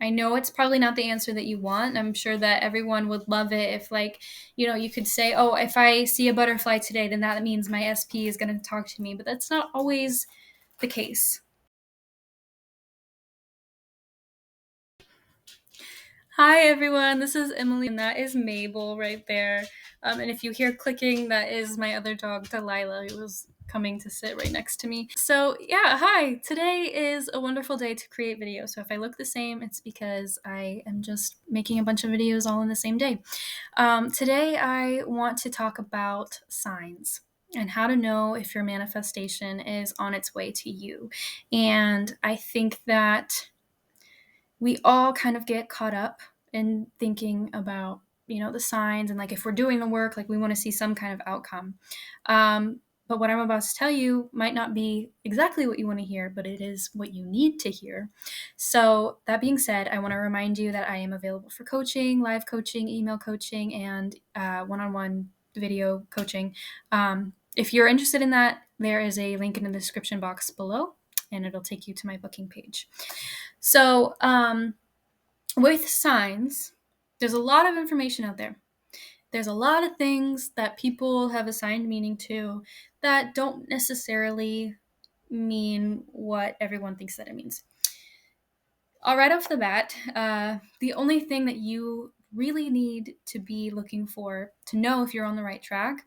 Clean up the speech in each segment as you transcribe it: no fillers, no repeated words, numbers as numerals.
I know it's probably not the answer that you want. I'm sure that everyone would love it if, like, you could say, oh, if I see a butterfly today, then that means my SP is going to talk to me. But that's not always the case. Hi, everyone. This is Emilee, and that is Mabel right there. And if you hear clicking, that is my other dog, Delilah, who was coming to sit right next to me. So yeah, hi. Today is a wonderful day to create videos. So if I look the same, it's because I am just making a bunch of videos all in the same day. Today I want to talk about signs and how to know if your manifestation is on its way to you. And I think that we all kind of get caught up in thinking about, the signs, and like if we're doing the work, like we want to see some kind of outcome. But what I'm about to tell you might not be exactly what you want to hear, but it is what you need to hear. So that being said, I want to remind you that I am available for coaching, live coaching, email coaching, and one-on-one video coaching. If you're interested in that, there is a link in the description box below, and it'll take you to my booking page. So with signs, there's a lot of information out there. There's a lot of things that people have assigned meaning to that don't necessarily mean what everyone thinks that it means. All right off the bat, the only thing that you really need to be looking for to know if you're on the right track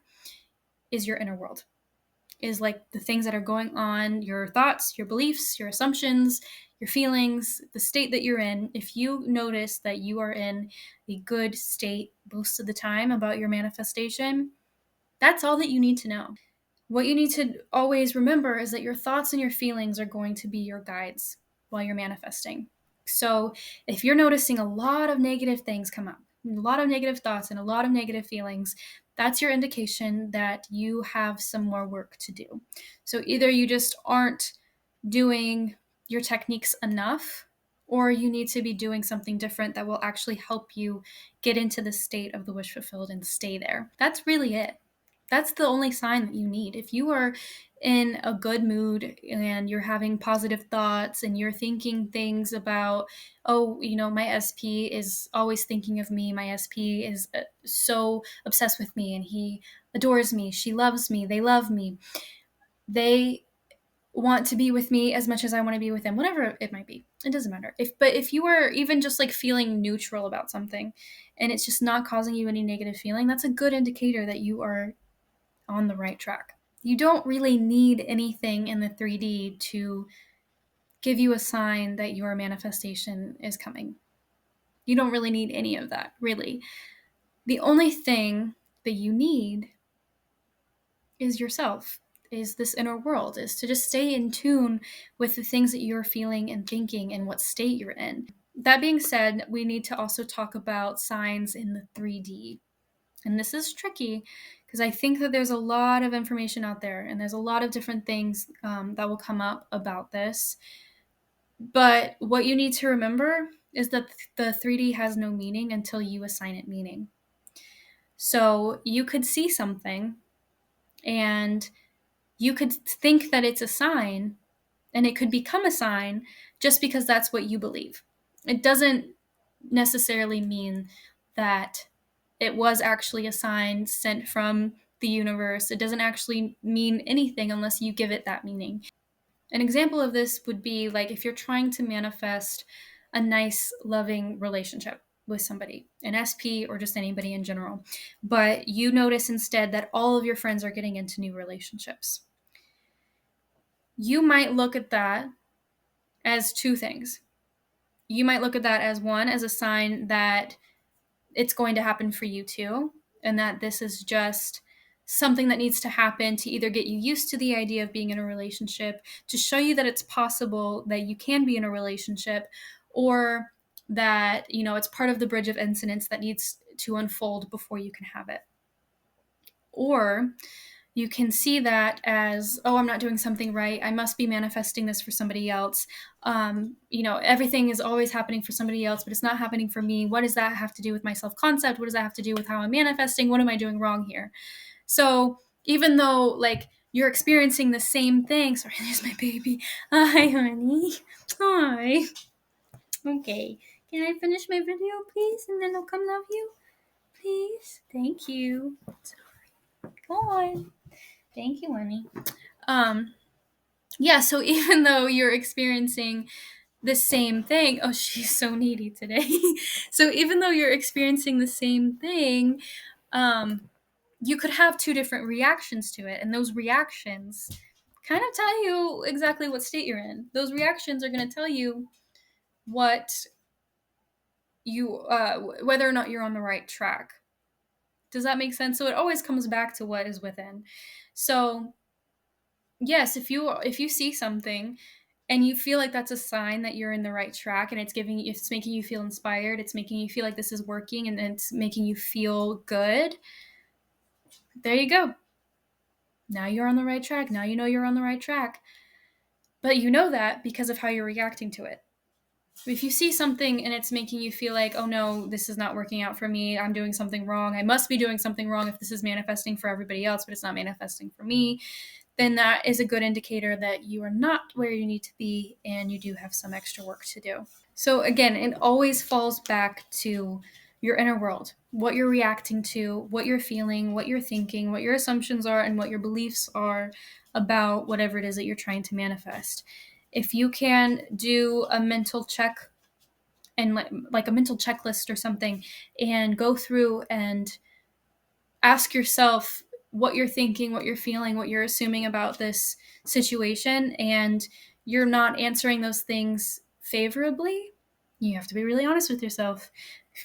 is your inner world. Is like the things that are going on, your thoughts, your beliefs, your assumptions, your feelings, the state that you're in. If you notice that you are in a good state most of the time about your manifestation, that's all that you need to know. What you need to always remember is that your thoughts and your feelings are going to be your guides while you're manifesting. So if you're noticing a lot of negative things come up, a lot of negative thoughts and a lot of negative feelings, that's your indication that you have some more work to do. So either you just aren't doing your techniques enough, or you need to be doing something different that will actually help you get into the state of the wish fulfilled and stay there. That's really it. That's the only sign that you need. If you are in a good mood and you're having positive thoughts and you're thinking things about, oh, my SP is always thinking of me. My SP is so obsessed with me and he adores me. She loves me. They love me. They want to be with me as much as I want to be with them, whatever it might be. It doesn't matter. If you are even just like feeling neutral about something and it's just not causing you any negative feeling, that's a good indicator that you are on the right track. You don't really need anything in the 3D to give you a sign that your manifestation is coming. You don't really need any of that, really. The only thing that you need is yourself, is this inner world, is to just stay in tune with the things that you're feeling and thinking and what state you're in. That being said, we need to also talk about signs in the 3D. And this is tricky because I think that there's a lot of information out there and there's a lot of different things that will come up about this. But what you need to remember is that the 3D has no meaning until you assign it meaning. So you could see something and you could think that it's a sign, and it could become a sign just because that's what you believe. It doesn't necessarily mean that it was actually a sign sent from the universe. It doesn't actually mean anything unless you give it that meaning. An example of this would be like if you're trying to manifest a nice, loving relationship with somebody, an SP or just anybody in general, but you notice instead that all of your friends are getting into new relationships. You might look at that as two things. You might look at that as one, as a sign that it's going to happen for you too, and that this is just something that needs to happen to either get you used to the idea of being in a relationship, to show you that it's possible that you can be in a relationship, or that, it's part of the bridge of incidents that needs to unfold before you can have it. Or you can see that as, oh, I'm not doing something right. I must be manifesting this for somebody else. Everything is always happening for somebody else, but it's not happening for me. What does that have to do with my self-concept? What does that have to do with how I'm manifesting? What am I doing wrong here? So even though like you're experiencing the same thing, sorry, there's my baby. Hi, honey. Hi. Okay. Can I finish my video, please? And then I'll come love you? Please? Thank you. Sorry. Go on. Thank you, honey. Yeah, so even though you're experiencing the same thing, oh, she's so needy today. So even though you're experiencing the same thing, you could have two different reactions to it, and those reactions kind of tell you exactly what state you're in. Those reactions are going to tell you what you whether or not you're on the right track. Does that make sense? So it always comes back to what is within. So yes, if you see something and you feel like that's a sign that you're in the right track, and it's making you feel inspired, it's making you feel like this is working, and it's making you feel good, there you go. Now you're on the right track. Now you know you're on the right track. But you know that because of how you're reacting to it. If you see something and it's making you feel like, oh no, this is not working out for me, I'm doing something wrong, I must be doing something wrong if this is manifesting for everybody else, but it's not manifesting for me, then that is a good indicator that you are not where you need to be and you do have some extra work to do. So again, it always falls back to your inner world, what you're reacting to, what you're feeling, what you're thinking, what your assumptions are, and what your beliefs are about whatever it is that you're trying to manifest. If you can do a mental check and like a mental checklist or something, and go through and ask yourself what you're thinking, what you're feeling, what you're assuming about this situation, and you're not answering those things favorably, you have to be really honest with yourself.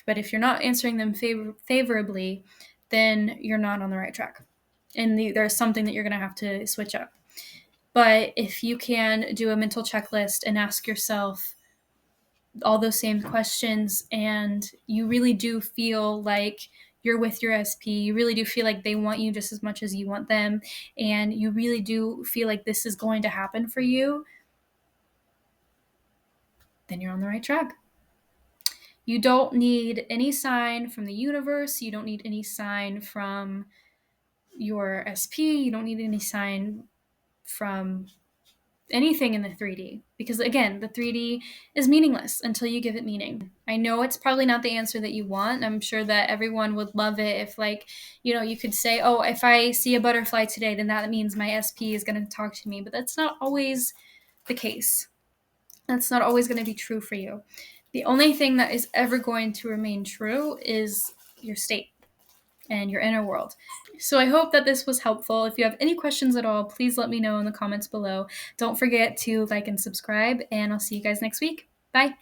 But if you're not answering them favorably, then you're not on the right track. And there's something that you're going to have to switch up. But if you can do a mental checklist and ask yourself all those same questions, and you really do feel like you're with your SP, you really do feel like they want you just as much as you want them, and you really do feel like this is going to happen for you, then you're on the right track. You don't need any sign from the universe. You don't need any sign from your SP. You don't need any sign from anything in the 3D, because again, the 3D is meaningless until you give it meaning. I know it's probably not the answer that you want. I'm sure that everyone would love it if, like, you could say, oh, if I see a butterfly today, then that means my SP is going to talk to me. But that's not always the case. That's not always going to be true for you. The only thing that is ever going to remain true is your state and your inner world. So I hope that this was helpful. If you have any questions at all, please let me know in the comments below. Don't forget to like and subscribe, and I'll see you guys next week. Bye.